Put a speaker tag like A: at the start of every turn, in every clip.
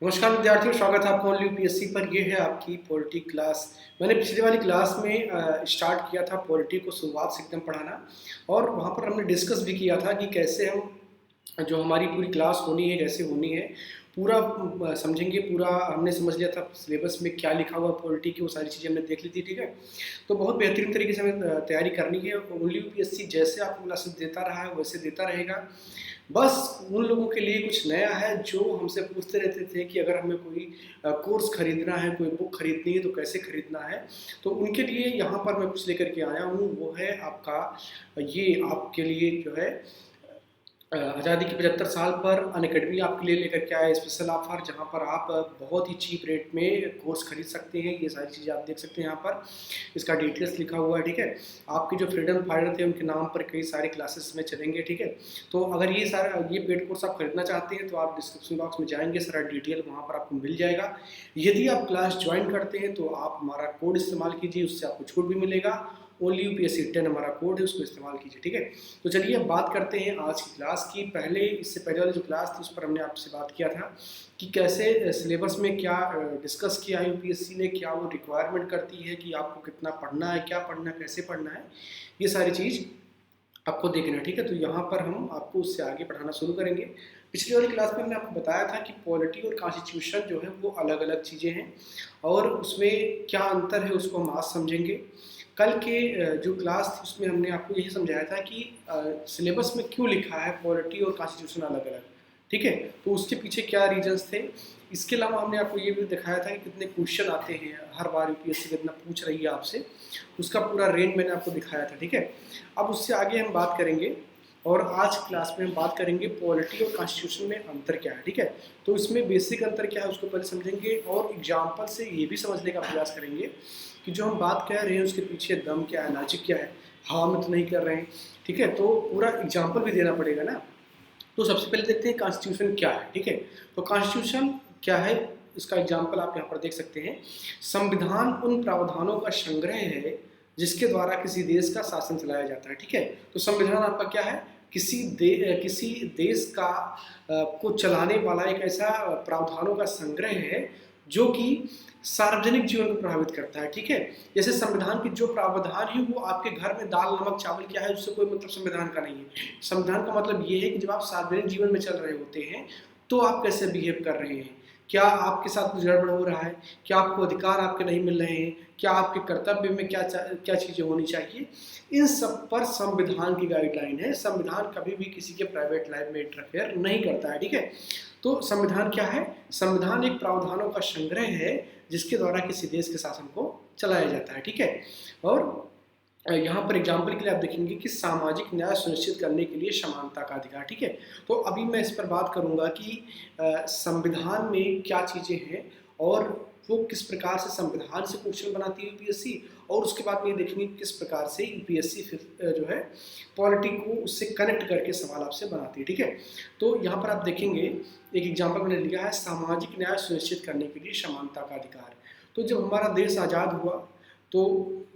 A: नमस्कार विद्यार्थियों, स्वागत है आपका ओनली यूपीएससी पर। ये है आपकी पॉलिटी क्लास। मैंने पिछली वाली क्लास में स्टार्ट किया था पॉलिटी को शुरुआत से एकदम पढ़ाना, और वहाँ पर हमने डिस्कस भी किया था कि कैसे हम जो हमारी पूरी क्लास होनी है, कैसे होनी है, पूरा समझेंगे। पूरा हमने समझ लिया था सिलेबस में क्या लिखा हुआ पॉलिटी की, वो सारी चीज़ें हमने देख ली थी। ठीक है, तो बहुत बेहतरीन तरीके से हमें तैयारी करनी है। ओनली यूपीएससी जैसे आपको क्लासेस देता रहा है वैसे देता रहेगा। बस उन लोगों के लिए कुछ नया है जो हमसे पूछते रहते थे कि अगर हमें कोई कोर्स खरीदना है, कोई बुक खरीदनी है तो कैसे खरीदना है। तो उनके लिए यहाँ पर मैं कुछ लेकर के आया हूँ, वो है आपका, ये आपके लिए जो है आज़ादी के 75 साल पर अनअकैडमी आपके लिए लेकर के आया स्पेशल ऑफर, जहाँ पर आप बहुत ही चीप रेट में कोर्स खरीद सकते हैं। ये सारी चीज़ें आप देख सकते हैं यहाँ पर, इसका डिटेल्स लिखा हुआ है। ठीक है, आपके जो फ्रीडम फाइटर थे उनके नाम पर कई सारे क्लासेस में चलेंगे। ठीक है, तो अगर ये पेड कोर्स आप खरीदना चाहते हैं तो आप डिस्क्रिप्शन बॉक्स में जाएंगे, सारा डिटेल वहाँ पर आपको मिल जाएगा। यदि आप क्लास ज्वाइन करते हैं तो आप हमारा कोड इस्तेमाल कीजिए, उससे आपको छूट भी मिलेगा। ओनली यूपीएससी 10 हमारा कोड है, उसको इस्तेमाल कीजिए। ठीक है, तो चलिए अब बात करते हैं आज की क्लास की। इससे पहले वाली जो क्लास थी उस पर हमने आपसे बात किया था कि कैसे सिलेबस में क्या डिस्कस किया है यूपीएससी ने, क्या वो रिक्वायरमेंट करती है कि आपको कितना पढ़ना है, क्या पढ़ना है, कैसे पढ़ना है, ये सारी चीज़ आपको देखना है। ठीक है, तो यहाँ पर हम आपको उससे आगे पढ़ाना शुरू करेंगे। पिछली वाली क्लास में हमने आपको बताया था कि पॉलिटी और कॉन्स्टिट्यूशन जो है वो अलग अलग चीज़ें हैं, और उसमें क्या अंतर है उसको हम आज समझेंगे। कल के जो क्लास थी उसमें हमने आपको यही समझाया था कि सिलेबस में क्यों लिखा है पॉलिटी और कॉन्स्टिट्यूशन अलग अलग। ठीक है, तो उसके पीछे क्या रीजंस थे। इसके अलावा हमने आपको ये भी दिखाया था कि कितने क्वेश्चन आते हैं हर बार, यूपीएससी कितना पूछ रही है आपसे, उसका पूरा रेंज मैंने आपको दिखाया था। ठीक है, अब उससे आगे हम बात करेंगे, और आज क्लास में हम बात करेंगे पॉलिटी और कॉन्स्टिट्यूशन में अंतर क्या है। ठीक है, तो इसमें बेसिक अंतर क्या है उसको पहले समझेंगे, और एग्जाम्पल से ये भी समझने का प्रयास करेंगे कि जो हम बात कह रहे हैं उसके पीछे दम क्या है, लॉजिक क्या है, हवा में तो नहीं कर रहे हैं। ठीक है, तो पूरा एग्जाम्पल भी देना पड़ेगा ना। तो सबसे पहले देखते हैं कॉन्स्टिट्यूशन क्या है। ठीक है, तो कॉन्स्टिट्यूशन क्या है, इसका एग्जाम्पल आप यहाँ पर देख सकते हैं। संविधान उन प्रावधानों का संग्रह है जिसके द्वारा किसी देश का शासन चलाया जाता है। ठीक है, तो संविधान आपका क्या है, किसी देश का को चलाने वाला एक ऐसा प्रावधानों का संग्रह है जो कि सार्वजनिक जीवन को प्रभावित करता है। ठीक है, जैसे संविधान के जो प्रावधान है वो आपके घर में दाल नमक चावल क्या है उससे कोई मतलब संविधान का नहीं है। संविधान का मतलब ये है कि जब आप सार्वजनिक जीवन में चल रहे होते हैं तो आप कैसे बिहेव कर रहे हैं, क्या आपके साथ कुछ गड़बड़ हो रहा है, क्या आपको अधिकार आपके नहीं मिल रहे हैं, क्या आपके कर्तव्य में क्या चीज़ें होनी चाहिए, इन सब पर संविधान की गाइडलाइन है। संविधान कभी भी किसी के प्राइवेट लाइफ में इंटरफेयर नहीं करता है। ठीक है, तो संविधान क्या है, संविधान एक प्रावधानों का संग्रह है जिसके द्वारा किसी देश के शासन को चलाया जाता है। ठीक है, और यहाँ पर एग्जाम्पल के लिए आप देखेंगे कि सामाजिक न्याय सुनिश्चित करने के लिए समानता का अधिकार। ठीक है, तो अभी मैं इस पर बात करूँगा कि संविधान में क्या चीज़ें हैं और वो किस प्रकार से संविधान से क्वेश्चन बनाती है यूपीएससी, और उसके बाद में ये देखेंगे किस प्रकार से यूपीएससी फिर जो है पॉलिटी को उससे कनेक्ट करके सवाल आपसे बनाती है। ठीक है, तो यहाँ पर आप देखेंगे एक एग्जाम्पल मैंने लिया है, सामाजिक न्याय सुनिश्चित करने के लिए समानता का अधिकार। तो जब हमारा देश आज़ाद हुआ तो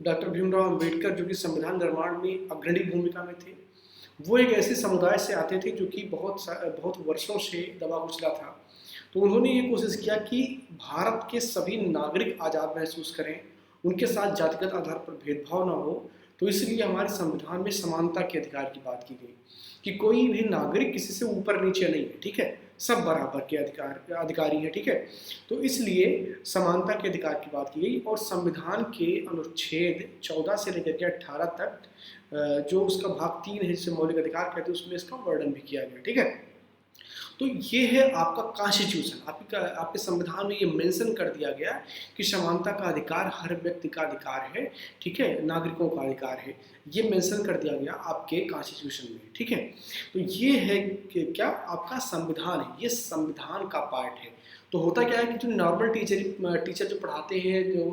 A: डॉक्टर भीमराव अंबेडकर जो कि संविधान निर्माण में अग्रणी भूमिका में थे, वो एक ऐसे समुदाय से आते थे जो कि बहुत वर्षों से दबा कुचला था। तो उन्होंने ये कोशिश किया कि भारत के सभी नागरिक आज़ाद महसूस करें, उनके साथ जातिगत आधार पर भेदभाव ना हो। तो इसलिए हमारे संविधान में समानता के अधिकार की बात की गई कि कोई भी नागरिक किसी से ऊपर नीचे नहीं है। ठीक है, सब बराबर के अधिकारी है। ठीक है, तो इसलिए समानता के अधिकार की बात की गई, और संविधान के अनुच्छेद 14 से लेकर के 18 तक जो उसका भाग 3 है जिसे मौलिक अधिकार कहते हैं, उसमें इसका वर्णन भी किया गया। ठीक है, तो ये है आपका कॉन्स्टिट्यूशन। आपके संविधान में ये मेंशन कर दिया गया कि समानता का अधिकार हर व्यक्ति का अधिकार है। ठीक है, नागरिकों का अधिकार है, ये मेंशन कर दिया गया आपके कॉन्स्टिट्यूशन में। ठीक है, तो ये है कि क्या आपका संविधान है, ये संविधान का पार्ट है। तो होता क्या है कि जो नॉर्मल टीचर जो पढ़ाते हैं, जो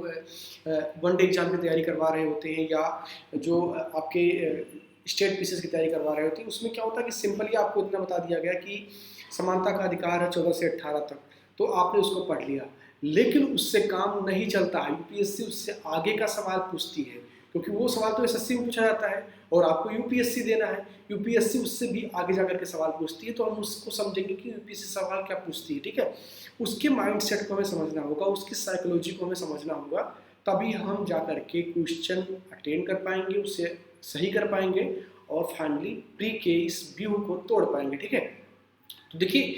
A: वन डे एग्जाम की तैयारी करवा रहे होते हैं, या जो आपके स्टेट पीसीएस की तैयारी करवा रहे होते हैं, उसमें क्या होता है कि सिंपली आपको इतना बता दिया गया कि समानता का अधिकार है 14 से 18 तक, तो आपने उसको पढ़ लिया। लेकिन उससे काम नहीं चलता है, यूपीएससी उससे आगे का सवाल पूछती है, क्योंकि वो सवाल तो एसएससी में पूछा जाता है और आपको यूपीएससी देना है, यूपीएससी उससे भी आगे जाकर के सवाल पूछती है, तो हम उसको समझेंगे कि यूपीएससी सवाल क्या पूछती है, ठीक है। उसके माइंडसेट को हमें समझना होगा, उसकी साइकोलॉजी को हमें समझना होगा, तभी हम जा कर के क्वेश्चन अटेंड कर पाएंगे, उसे सही कर पाएंगे और फाइनली प्री के इस व्यू को तोड़ पाएंगे, ठीक है। तो देखिए,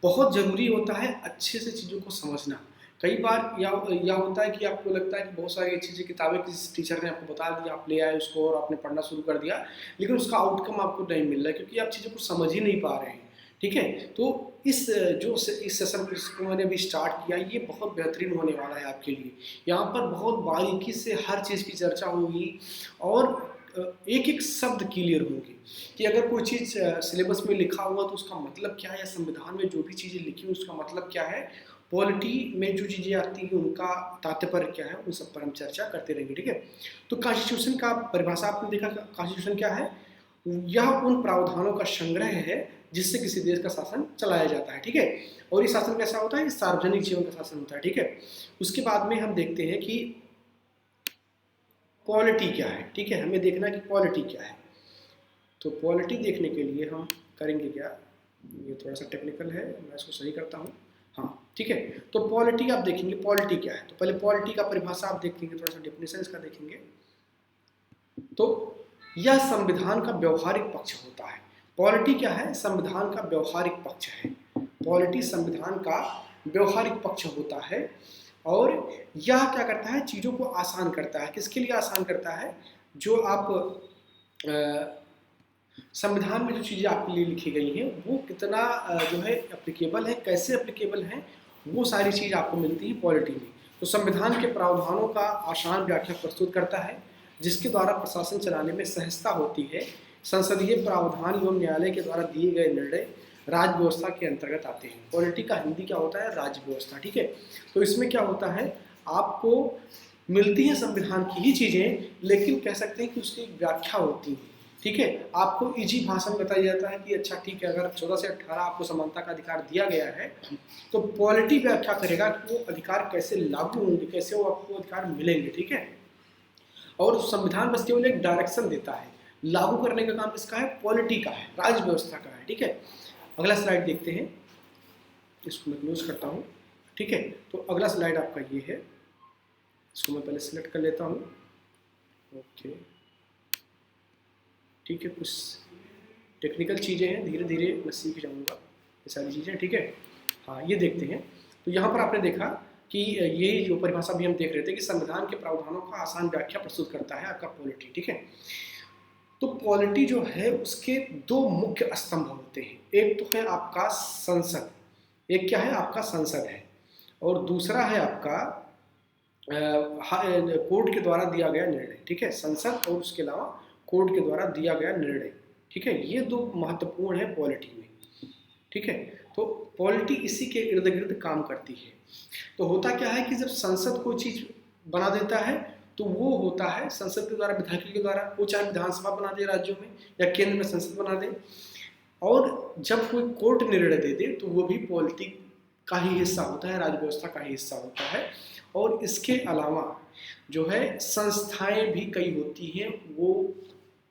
A: बहुत ज़रूरी होता है अच्छे से चीज़ों को समझना। कई बार या होता है कि आपको लगता है कि बहुत सारी चीज़ें किताबें किसी टीचर ने आपको बता दी, आप ले आए उसको और आपने पढ़ना शुरू कर दिया, लेकिन उसका आउटकम आपको नहीं मिल रहा है क्योंकि आप चीज़ों को समझ ही नहीं पा रहे हैं, ठीक है। तो इस इस सेशन को मैंने अभी स्टार्ट किया, ये बहुत बेहतरीन होने वाला है आपके लिए। यहाँ पर बहुत बारीकी से हर चीज़ की चर्चा होगी और एक एक शब्द क्लियर होंगे कि अगर कोई चीज़ सिलेबस में लिखा हुआ तो उसका मतलब क्या है, या संविधान में जो भी चीज़ें लिखी उसका मतलब क्या है, पॉलिटी में जो चीज़ें आती हैं उनका तात्पर्य क्या है, उन सब पर हम चर्चा करते रहेंगे, ठीक है। तो कॉन्स्टिट्यूशन का परिभाषा आपने देखा, कॉन्स्टिट्यूशन क्या है, यह उन प्रावधानों का संग्रह है जिससे किसी देश का शासन चलाया जाता है, ठीक है। और ये शासन कैसा होता है, सार्वजनिक जीवन का शासन होता है, ठीक है। उसके बाद में हम देखते हैं कि पॉलिटी क्या है, ठीक है, हमें देखना कि पॉलिटी क्या है। तो पॉलिटी देखने के लिए हम करेंगे क्या, ये थोड़ा सा टेक्निकल है, मैं इसको सही करता हूँ, हाँ ठीक है। तो पॉलिटी आप देखेंगे, पॉलिटी क्या है, तो पहले पॉलिटी का परिभाषा आप देखेंगे, थोड़ा सा डेफिनेशन इसका देखेंगे। तो यह संविधान का व्यवहारिक पक्ष होता है। पॉलिटी क्या है, संविधान का व्यवहारिक पक्ष है। पॉलिटी संविधान का व्यवहारिक पक्ष होता है और यह क्या करता है, चीज़ों को आसान करता है। किसके लिए आसान करता है, जो आप संविधान में जो चीज़ें आपके लिए लिखी गई हैं वो कितना जो है एप्लीकेबल है, कैसे एप्लीकेबल है, वो सारी चीज़ आपको मिलती है पॉलिटी में। तो संविधान के प्रावधानों का आसान व्याख्या प्रस्तुत करता है जिसके द्वारा प्रशासन चलाने में सहजता होती है। संसदीय प्रावधान एवं न्यायालय के द्वारा दिए गए निर्णय राज्य व्यवस्था के अंतर्गत आते हैं। पॉलिटी का हिंदी क्या होता है, राज्य व्यवस्था, ठीक है। तो इसमें क्या होता है, आपको मिलती हैं संविधान की ही चीज़ें, लेकिन कह सकते हैं कि उसकी एक व्याख्या होती है, ठीक है। आपको इजी भाषा में बताया जाता है कि अच्छा ठीक है, अगर 14 से 18 आपको समानता का अधिकार दिया गया है तो पॉलिटी व्याख्या करेगा कि वो अधिकार कैसे लागू होंगे, कैसे वो आपको अधिकार मिलेंगे, ठीक है। और संविधान बस केवल एक डायरेक्शन देता है, लागू करने का काम किसका है, पॉलिटी का है, राज्य व्यवस्था का है, ठीक है। अगला स्लाइड देखते हैं, इसको मैं क्लोज करता हूँ, ठीक है। तो अगला स्लाइड आपका ये है, इसको मैं पहले सिलेक्ट कर लेता हूँ, ओके ठीक है। कुछ टेक्निकल चीज़ें हैं, धीरे धीरे मैं सीख जाऊँगा ये सारी चीज़ें, ठीक है। हाँ, ये देखते हैं। तो यहाँ पर आपने देखा कि ये जो परिभाषा भी हम देख रहे थे कि संविधान के प्रावधानों का आसान व्याख्या प्रस्तुत करता है आपका पॉलिटी, ठीक है। तो पॉलिटी जो है उसके दो मुख्य स्तंभ होते हैं, एक तो है आपका संसद, एक क्या है आपका संसद है, और दूसरा है आपका कोर्ट के द्वारा दिया गया निर्णय, ठीक है। संसद और उसके अलावा कोर्ट के द्वारा दिया गया निर्णय, ठीक है। ये दो महत्वपूर्ण है पॉलिटी में, ठीक है। तो पॉलिटी इसी के इर्द गिर्द काम करती है। तो होता क्या है कि जब संसद कोई चीज़ बना देता है तो वो होता है संसद के द्वारा, विधायक के द्वारा, वो चाहे विधानसभा बना दे राज्यों में या केंद्र में संसद बना दे, और जब कोई कोर्ट निर्णय दे दे तो वो भी पॉलिटी का ही हिस्सा होता है, राज्य व्यवस्था का ही हिस्सा होता है। और इसके अलावा जो है संस्थाएं भी कई होती हैं, वो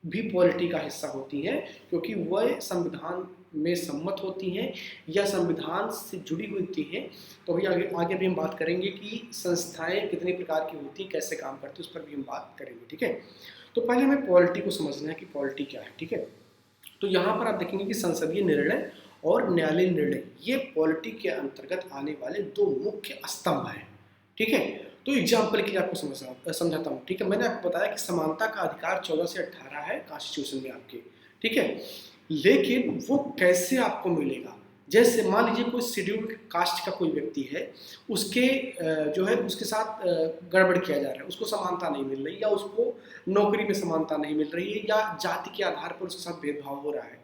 A: भी पॉलिटी का हिस्सा होती हैं, क्योंकि वह संविधान में सम्मत होती हैं या संविधान से जुड़ी हुई होती हैं। तो अभी आगे भी हम बात करेंगे कि संस्थाएं कितने प्रकार की होती हैं, कैसे काम करती हैं, उस पर भी हम बात करेंगे, ठीक है। तो पहले हमें पॉलिटी को समझना है कि पॉलिटी क्या है, ठीक है। तो यहाँ पर आप देखेंगे कि संसदीय निर्णय और न्यायालयीय निर्णय ये पॉलिटी के अंतर्गत आने वाले दो मुख्य स्तंभ हैं, ठीक है। तो एग्जाम्पल के लिए आपको समझाता हूँ, ठीक है। मैंने आपको बताया कि समानता का अधिकार 14 से 18 है कॉन्स्टिट्यूशन में आपके, ठीक है। लेकिन वो कैसे आपको मिलेगा, जैसे मान लीजिए कोई शेड्यूल्ड कास्ट का कोई व्यक्ति है, उसके जो है उसके साथ गड़बड़ किया जा रहा है, उसको समानता नहीं मिल रही, या उसको नौकरी में समानता नहीं मिल रही है, या जाति के आधार पर उसके साथ भेदभाव हो रहा है,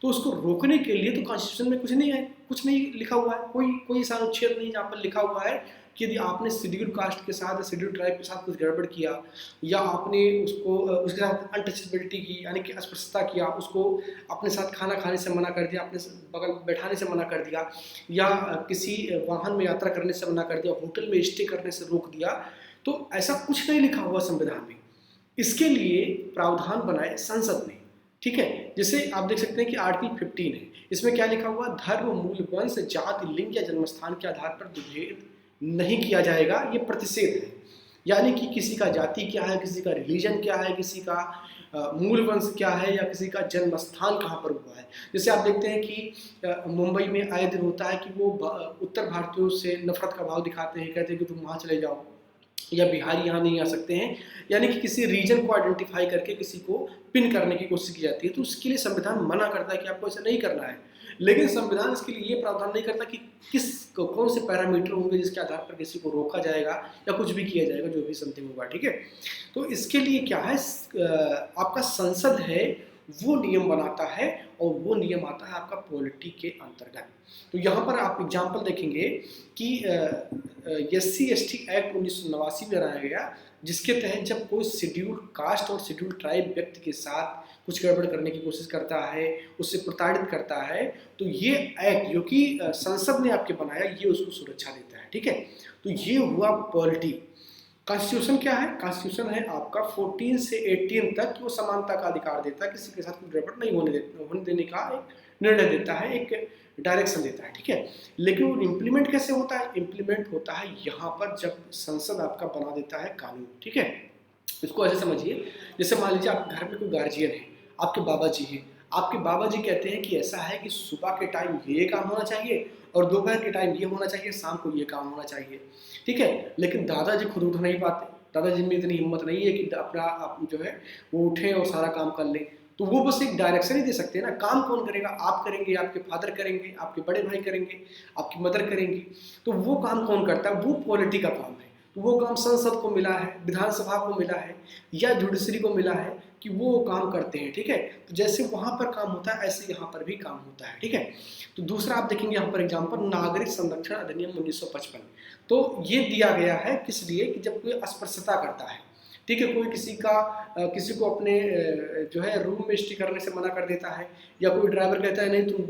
A: तो उसको रोकने के लिए तो कॉन्स्टिट्यूशन में कुछ नहीं है, कुछ नहीं लिखा हुआ है, कोई ऐसा अनुच्छेद नहीं जहाँ पर लिखा हुआ है कि यदि आपने शेड्यूल कास्ट के साथ, शेड्यूल ट्राइब के साथ कुछ गड़बड़ किया, या आपने उसको उसके साथ अनटचेबिलिटी की यानी कि अस्पृश्यता किया, उसको अपने साथ खाना खाने से मना कर दिया, अपने बगल बैठाने से मना कर दिया, या किसी वाहन में यात्रा करने से मना कर दिया, होटल में स्टे करने से रोक दिया, तो ऐसा कुछ नहीं लिखा हुआ संविधान में। इसके लिए प्रावधान बनाए संसद ने, ठीक है। जैसे आप देख सकते हैं कि आर्टिकल 15 है, इसमें क्या लिखा हुआ, धर्म, मूल, वंश, जाति, लिंग या जन्मस्थान के आधार पर विभेद नहीं किया जाएगा, ये प्रतिषेध है। यानी कि किसी का जाति क्या है, किसी का रिलीजन क्या है, किसी का मूल वंश क्या है, या किसी का जन्म स्थान कहाँ पर हुआ है। जैसे आप देखते हैं कि मुंबई में आए दिन होता है कि वो उत्तर भारतीयों से नफरत का भाव दिखाते हैं, कहते हैं कि तुम वहाँ चले जाओ, या बिहारी यहाँ नहीं आ सकते हैं। यानी कि किसी रीजन को आइडेंटिफाई करके किसी को पिन करने की कोशिश की जाती है। तो उसके लिए संविधान मना करता है कि आपको ऐसा नहीं करना है, लेकिन संविधान इसके लिए ये प्रावधान नहीं करता कि कौन से पैरामीटर होंगे जिसके आधार पर किसी को रोका जाएगा या कुछ भी किया जाएगा, जो भी समथिंग होगा, ठीक है। तो इसके लिए क्या है, आपका संसद है वो नियम बनाता है, और वो नियम आता है आपका पॉलिटी के अंतर्गत। तो यहाँ पर आप एग्जाम्पल देखेंगे कि SC/ST एक्ट 1989 में बनाया गया, जिसके तहत जब कोई शेड्यूल्ड कास्ट और शेड्यूल्ड ट्राइब व्यक्ति के साथ कुछ गड़बड़ करने की कोशिश करता है, उससे प्रताड़ित करता है, तो ये एक्ट जो कि संसद ने आपके बनाया, ये उसको सुरक्षा देता है, ठीक है। तो ये हुआ पॉलिटी। कॉन्स्टिट्यूशन क्या है, कॉन्स्टिट्यूशन है आपका 14 से 18 तक वो समानता का अधिकार देता है, किसी के साथ कोई गड़बड़ नहीं होने देने का एक निर्णय देता है, एक डायरेक्शन देता है, ठीक है। लेकिन वो इम्प्लीमेंट कैसे होता है, इम्प्लीमेंट होता है यहाँ पर जब संसद आपका बना देता है कानून, ठीक है। इसको ऐसे समझिए, जैसे मान लीजिए आपके घर में कोई गार्जियन है, आपके बाबा जी हैं, आपके बाबा जी कहते हैं कि ऐसा है कि सुबह के टाइम ये काम होना चाहिए, और दोपहर के टाइम ये होना चाहिए, शाम को ये काम होना चाहिए, ठीक है। लेकिन दादाजी खुद उठ नहीं पाते, दादाजी में इतनी हिम्मत नहीं है कि अपना आप जो है वो उठें और सारा काम कर लें। तो वो बस एक डायरेक्शन ही दे सकते हैं ना, काम कौन करेगा, आप करेंगे, आपके फादर करेंगे, आपके बड़े भाई करेंगे, आपकी मदर करेंगी। तो वो काम कौन करता है, वो पॉलिटी का काम है। तो वो काम संसद को मिला है, विधानसभा को मिला है, या जुडिशरी को मिला है कि वो काम करते हैं, ठीक है। तो जैसे वहाँ पर काम होता है, ऐसे यहाँ पर भी काम होता है, ठीक है। तो दूसरा आप देखेंगे यहाँ पर एग्जाम्पल, नागरिक संरक्षण अधिनियम 1955। तो ये दिया गया है किस लिए, कि जब कोई अस्पृश्यता करता है, ठीक है, कोई किसी को अपने जो है रूम में स्टे करने से मना कर देता है, या कोई ड्राइवर कहता है नहीं तुम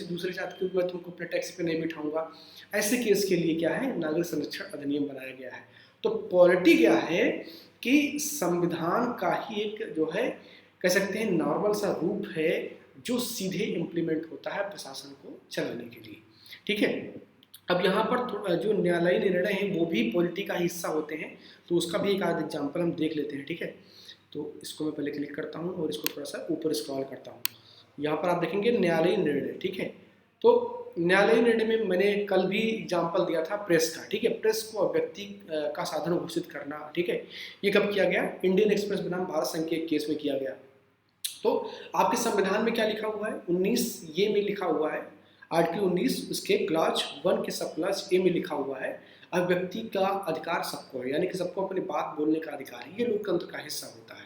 A: दूसरे जाति के, मैं तुमको अपने टैक्सी पे नहीं बिठाऊंगा, ऐसे केस के लिए क्या है, नागरिक संरक्षण अधिनियम बनाया गया है। तो पॉलिटी क्या है कि संविधान का ही एक जो है कह सकते हैं नॉर्मल सा रूप है, जो सीधे इम्प्लीमेंट होता है प्रशासन को चलाने के लिए, ठीक है। अब यहाँ पर जो न्यायालयीय निर्णय हैं वो भी पॉलिटी का हिस्सा होते हैं, तो उसका भी एक आध एग्जाम्पल हम देख लेते हैं, ठीक है। तो इसको मैं पहले क्लिक करता हूँ और इसको थोड़ा सा ऊपर स्क्रॉल करता हूँ। यहाँ पर आप देखेंगे न्यायालयीय निर्णय, ठीक है। तो न्यायालयीय निर्णय में मैंने कल भी एग्जाम्पल दिया था प्रेस का, ठीक है। प्रेस को अभिव्यक्ति का साधन घोषित करना, ठीक है, ये कब किया गया, इंडियन एक्सप्रेस बनाम भारत संघ के केस में किया गया। तो आपके संविधान में क्या लिखा हुआ है, 19 ये में लिखा हुआ है, आर्टिकल 19 उसके क्लॉज 1 के सब क्लॉज ए में लिखा हुआ है, अभिव्यक्ति का अधिकार सबको है, यानी कि सबको अपनी बात बोलने का अधिकार है, ये लोकतंत्र का हिस्सा होता है,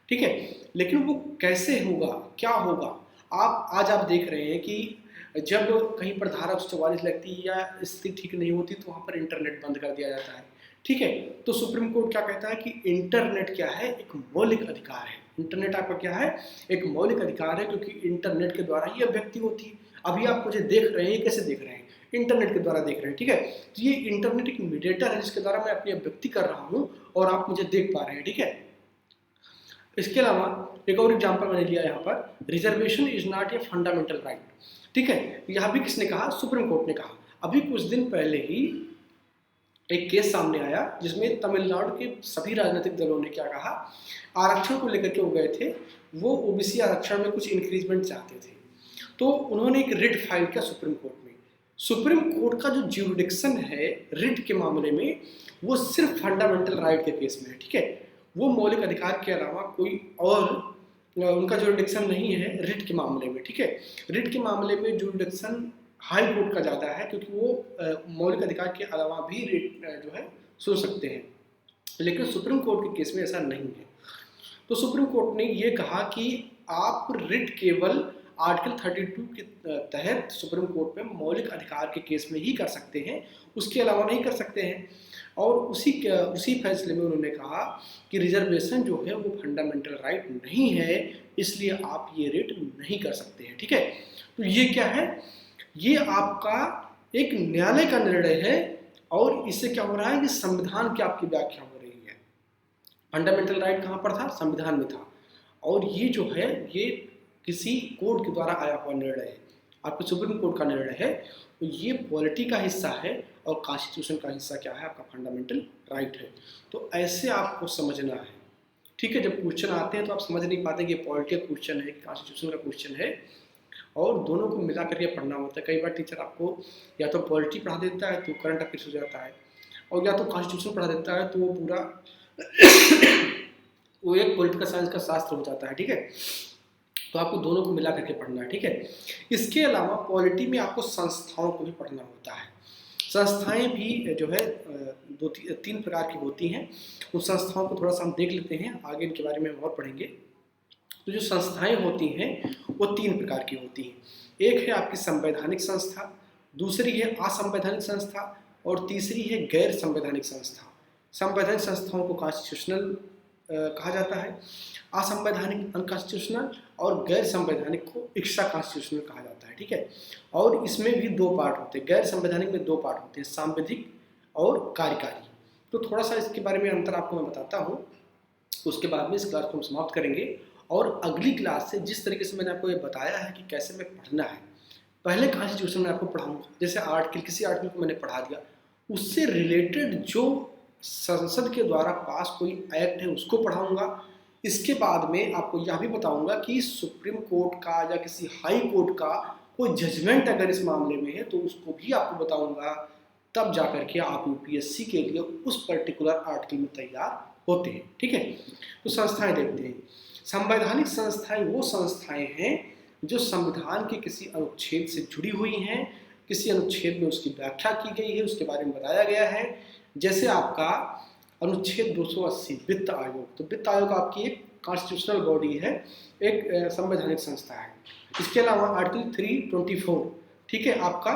A: ठीक है। लेकिन वो कैसे होगा, क्या होगा, आज आप देख रहे हैं कि जब कहीं पर धारा 144 लगती है या स्थिति ठीक नहीं होती, तो वहाँ पर इंटरनेट बंद कर दिया जाता है, ठीक है। तो सुप्रीम कोर्ट क्या कहता है कि इंटरनेट क्या है, एक मौलिक अधिकार है। इंटरनेट आपका क्या है, एक मौलिक अधिकार है, क्योंकि इंटरनेट के द्वारा ही अभिव्यक्ति होती है। अभी आप मुझे देख रहे हैं, कैसे देख रहे हैं, इंटरनेट के द्वारा देख रहे हैं, ठीक है। तो ये इंटरनेट एक मीडिएटर है, जिसके द्वारा मैं अपनी अभिव्यक्ति कर रहा हूँ और आप मुझे देख पा रहे हैं, ठीक है। इसके अलावा एक और एग्जाम्पल मैंने लिया यहाँ पर, reservation is not a fundamental right, ठीक है। यहाँ भी किसने कहा, सुप्रीम कोर्ट ने कहा। अभी कुछ दिन पहले ही एक केस सामने आया जिसमें तमिलनाडु के सभी राजनीतिक दलों ने क्या कहा, आरक्षण को लेकर के वो गए थे, वो ओबीसी आरक्षण में कुछ इंक्रीजमेंट चाहते थे, तो उन्होंने एक रिट फाइल किया सुप्रीम कोर्ट में। सुप्रीम कोर्ट का जो ज्यूरिडिक्शन है रिट के मामले में, वो सिर्फ फंडामेंटल राइट के केस में है, ठीक है। वो मौलिक अधिकार के अलावा कोई और उनका ज्यूरिडिक्शन नहीं है रिट के मामले में, ठीक है। रिट के मामले में ज्यूरिडिक्शन हाई कोर्ट का ज़्यादा है, क्योंकि वो मौलिक अधिकार के अलावा भी रिट जो है सुन सकते हैं, लेकिन सुप्रीम कोर्ट के केस में ऐसा नहीं है। तो सुप्रीम कोर्ट ने ये कहा कि आप रिट केवल आर्टिकल 32 के तहत सुप्रीम कोर्ट में मौलिक अधिकार के केस में ही कर सकते हैं, उसके अलावा नहीं कर सकते हैं। और उसी फैसले में उन्होंने कहा कि रिजर्वेशन जो है वो फंडामेंटल राइट नहीं है, इसलिए आप ये रिट नहीं कर सकते हैं, ठीक है। तो ये क्या है, ये आपका एक न्यायालय का निर्णय है, और इससे क्या हो रहा है कि संविधान की आपकी व्याख्या हो रही है, फंडामेंटल राइट कहाँ पर था? संविधान में था। और ये जो है ये किसी कोर्ट के द्वारा आया हुआ निर्णय है, आपके सुप्रीम कोर्ट का निर्णय है। तो ये पॉलिटी का हिस्सा है और कॉन्स्टिट्यूशन का हिस्सा क्या है? आपका फंडामेंटल राइट है। तो ऐसे आपको समझना है, ठीक है। जब क्वेश्चन आते हैं तो आप समझ नहीं पाते कि पॉलिटी का क्वेश्चन है, कॉन्स्टिट्यूशन का क्वेश्चन है, और दोनों को मिला करके पढ़ना होता है। कई बार टीचर आपको या तो पॉलिटी पढ़ा देता है तो करंट अफेयर्स हो जाता है, और या तो कॉन्स्टिट्यूशन पढ़ा देता है तो वो पूरा वो एक पॉलिटिकल साइंस का शास्त्र हो जाता है, ठीक है। तो आपको दोनों को मिला करके पढ़ना है, ठीक है। इसके अलावा पॉलिटी में आपको संस्थाओं को भी पढ़ना होता है। संस्थाएं भी जो है तीन प्रकार की होती हैं। उन संस्थाओं को थोड़ा सा हम देख लेते हैं, आगे इनके बारे में हम और पढ़ेंगे। तो जो संस्थाएं होती हैं वो तीन प्रकार की होती हैं। एक है आपकी संवैधानिक संस्था, दूसरी है असंवैधानिक संस्था, और तीसरी है गैर संवैधानिक संस्था। संवैधानिक संस्थाओं को कॉन्स्टिट्यूशनल कहा जाता है, असंवैधानिक अनकॉन्स्टिट्यूशनल, और गैर संवैधानिक को एक्स्ट्रा कॉन्स्टिट्यूशनल कहा जाता है, ठीक है। और इसमें भी दो पार्ट होते हैं, गैर संवैधानिक में दो पार्ट होते हैं, सांविधिक और कार्यकारी। तो थोड़ा सा इसके बारे में अंतर आपको मैं बताता हूँ, उसके बाद में इस क्लास को हम समाप्त करेंगे। और अगली क्लास से जिस तरीके से मैंने आपको ये बताया है कि कैसे में पढ़ना है, पहले कॉन्स्टिट्यूशन में आपको पढ़ाऊंगा, जैसे आर्टिकल किसी आर्टिकल को मैंने पढ़ा दिया, उससे रिलेटेड जो संसद के द्वारा पास कोई एक्ट है उसको पढ़ाऊंगा। इसके बाद में आपको यह भी बताऊंगा कि सुप्रीम कोर्ट का या किसी हाई कोर्ट का कोई जजमेंट अगर इस मामले में है तो उसको भी आपको बताऊंगा। तब जाकर के आप यूपीएससी के लिए उस पर्टिकुलर आर्टिकल में तैयार होते हैं, ठीक है। तो संस्थाएं देखते हैं। संवैधानिक संस्थाएं वो संस्थाएं हैं जो संविधान के किसी अनुच्छेद से जुड़ी हुई हैं, किसी अनुच्छेद में उसकी व्याख्या की गई है, उसके बारे में बताया गया है। जैसे आपका अनुच्छेद 280 वित्त आयोग, तो वित्त आयोग आपकी एक कॉन्स्टिट्यूशनल बॉडी है, एक संवैधानिक संस्था है। इसके अलावा आर्टिकल 324, ठीक है, आपका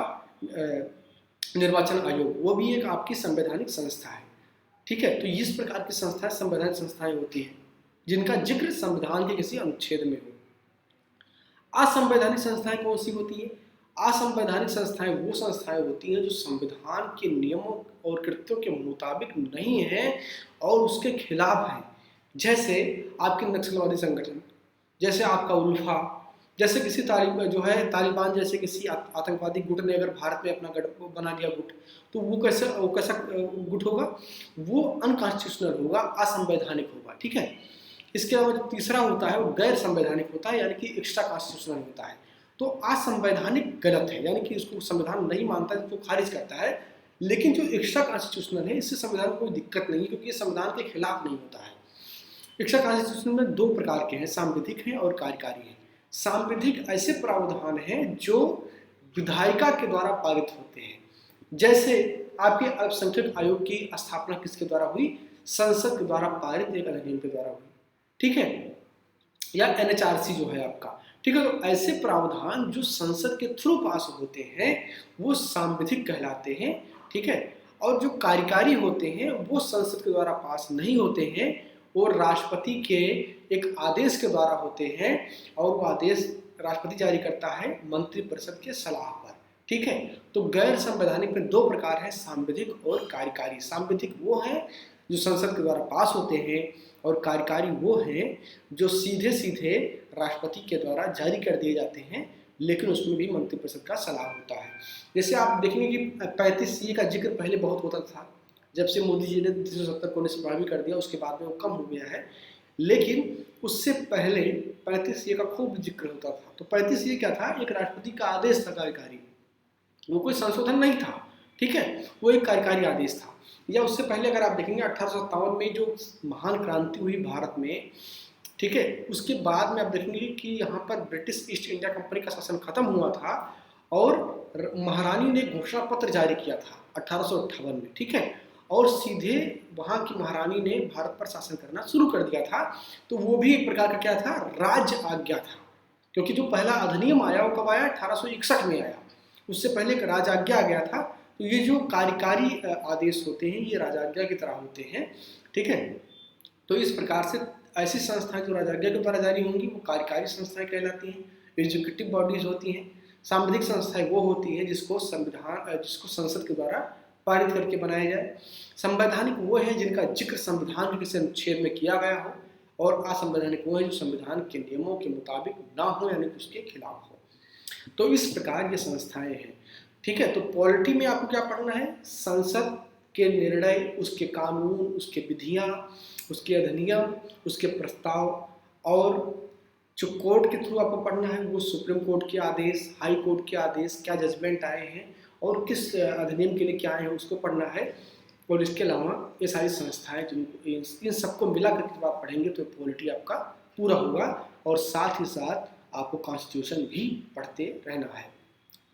A: निर्वाचन आयोग, वो भी एक आपकी संवैधानिक संस्था है, ठीक है। तो इस प्रकार की संस्थाएं संवैधानिक संस्थाएं होती हैं जिनका जिक्र संविधान के किसी अनुच्छेद में हो। असंवैधानिक संस्थाएं कौन सी होती है? असंवैधानिक संस्थाएं वो संस्थाएं होती हैं जो संविधान के नियमों और कृत्यों के मुताबिक नहीं है और उसके खिलाफ है। जैसे आपके नक्सलवादी संगठन, जैसे आपका उल्फा, जैसे किसी तालिबान जैसे किसी आतंकवादी गुट ने अगर भारत में अपना गढ़ बना लिया गुट, तो वो कैसा गुट होगा? वो अनकॉन्स्टिट्यूशनल होगा, असंवैधानिक होगा, ठीक है। इसके अलावा जो तीसरा होता है वो गैर संवैधानिक होता है, यानी कि एक्स्ट्रा कॉन्स्टिट्यूशनल होता है। तो असंवैधानिक गलत है, यानी कि इसको संविधान नहीं मानता है, इसको खारिज करता है। लेकिन जो एक्स्ट्रा कॉन्स्टिट्यूशनल है इससे संविधान को कोई दिक्कत नहीं है, क्योंकि ये संविधान के खिलाफ नहीं होता है। एक्स्ट्रा कॉन्स्टिट्यूशनल में दो प्रकार के हैं, सांविधिक हैं और कार्यकारी हैं। सांविधिक ऐसे प्रावधान हैं जो विधायिका के द्वारा पारित होते हैं। जैसे आपके अल्पसंख्यक आयोग की स्थापना किसके द्वारा हुई? संसद के द्वारा पारित एक अधिनियम के द्वारा हुई, ठीक है, या एनएचआरसी जो है आपका, ठीक है। तो ऐसे प्रावधान जो संसद के थ्रू पास होते हैं वो सांविधिक कहलाते हैं, ठीक है। और जो कार्यकारी होते हैं वो संसद के द्वारा पास नहीं होते हैं, वो राष्ट्रपति के एक आदेश के द्वारा होते हैं, और वो आदेश राष्ट्रपति जारी करता है मंत्रिपरिषद के सलाह पर, ठीक है। तो गैर संवैधानिक में दो प्रकार है, सांविधिक और कार्यकारी। सांविधिक वो है जो संसद के द्वारा पास होते हैं, और कार्यकारी वो हैं जो सीधे सीधे राष्ट्रपति के द्वारा जारी कर दिए जाते हैं, लेकिन उसमें भी मंत्रिपरिषद का सलाह होता है। जैसे आप देखेंगे कि 35C का जिक्र पहले बहुत होता था, जब से मोदी जी ने 370 को निष्प्रभावी कर दिया उसके बाद में वो कम हो गया है, लेकिन उससे पहले 35C का खूब जिक्र होता था। तो 35C क्या था? एक राष्ट्रपति का आदेश था कार्यकारी, वो कोई संशोधन नहीं था, ठीक है, वो एक कार्यकारी आदेश था। या उससे पहले अगर आप देखेंगे 1857 में जो महान क्रांति हुई भारत में, ठीक है, उसके बाद में आप देखेंगे कि यहाँ पर ब्रिटिश ईस्ट इंडिया कंपनी का शासन खत्म हुआ था और महारानी ने घोषणा पत्र जारी किया था 1858 में, ठीक है, और सीधे वहाँ की महारानी ने भारत पर शासन करना शुरू कर दिया था। तो वो भी एक प्रकार का क्या था? राज्य आज्ञा था, क्योंकि जो पहला अधिनियम आया वो कब आया? 1861 में आया। उससे पहले एक राजाज्ञा आ गया था। तो ये जो कार्यकारी आदेश होते हैं ये राजाज्ञा की तरह होते हैं, ठीक है। तो इस प्रकार से ऐसी संस्थाएं जो राजाज्ञा के द्वारा जारी होंगी वो कार्यकारी संस्थाएं कहलाती हैं, एग्जीक्यूटिव बॉडीज होती हैं। सांविधिक संस्थाएं वो होती हैं जिसको संसद के द्वारा पारित करके बनाया जाए। संवैधानिक वो है जिनका जिक्र संविधान के किसी अनुच्छेद में किया गया हो, और असंवैधानिक वो है जो संविधान के नियमों के मुताबिक ना हो, यानी कि उसके खिलाफ हो। तो इस प्रकार ये संस्थाएं हैं। ठीक है, तो पॉलिटी में आपको क्या पढ़ना है? संसद के निर्णय, उसके कानून, उसके विधियां, उसके अधिनियम, उसके प्रस्ताव, और जो कोर्ट के थ्रू आपको पढ़ना है वो सुप्रीम कोर्ट के आदेश, हाई कोर्ट के आदेश, क्या जजमेंट आए हैं और किस अधिनियम के लिए क्या आए हैं उसको पढ़ना है। और इसके अलावा ये सारी संस्थाएं जिनको इन सबको मिला करके जब आप पढ़ेंगे तो पॉलिटी आपका पूरा होगा। और साथ ही साथ आपको कॉन्स्टिट्यूशन भी पढ़ते रहना है।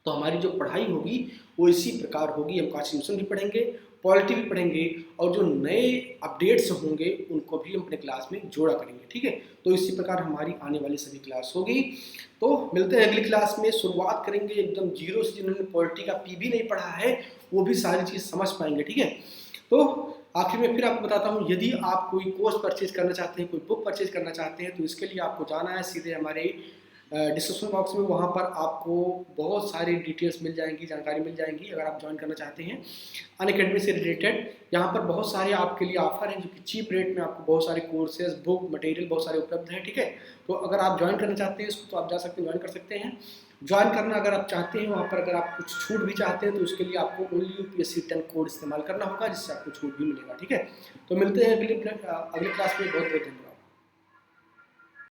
A: तो हमारी जो पढ़ाई होगी वो इसी प्रकार होगी, हम कॉन्स्टिट्यूशन भी पढ़ेंगे, पॉलिटी भी पढ़ेंगे, और जो नए अपडेट्स होंगे उनको भी हम अपने क्लास में जोड़ा करेंगे। ठीक है, तो इसी प्रकार हमारी आने वाली सभी क्लास होगी। तो मिलते हैं अगली क्लास में। शुरुआत करेंगे एकदम जीरो से, जिन्होंने पॉलिटी का पी भी नहीं पढ़ा है वो भी सारी चीज़ समझ पाएंगे। ठीक है, तो आखिर में फिर आपको बताता हूँ, यदि आप कोई कोर्स परचेज करना चाहते हैं, कोई बुक परचेज करना चाहते हैं, तो इसके लिए आपको जाना है सीधे हमारे डिस्क्रिप्शन बॉक्स में। वहाँ पर आपको बहुत सारी डिटेल्स मिल जाएंगी, जानकारी मिल जाएंगी अगर आप ज्वाइन करना चाहते हैं अनअकैडमी से रिलेटेड। यहाँ पर बहुत सारे आपके लिए ऑफर हैं जो कि चीप रेट में आपको बहुत सारे कोर्सेज, बुक, मटेरियल बहुत सारे उपलब्ध हैं। ठीक है, तो अगर आप ज्वाइन करना चाहते हैं इसको तो आप जा सकते हैं, ज्वाइन कर सकते हैं। ज्वाइन करना अगर आप चाहते हैं, वहाँ पर अगर आप कुछ छूट भी चाहते हैं तो उसके लिए आपको ओनली यूपीएससी 10 कोड इस्तेमाल करना होगा, जिससे आपको छूट भी मिलेगा। ठीक है, तो मिलते हैं अगली क्लास में। बहुत बहुत धन्यवाद।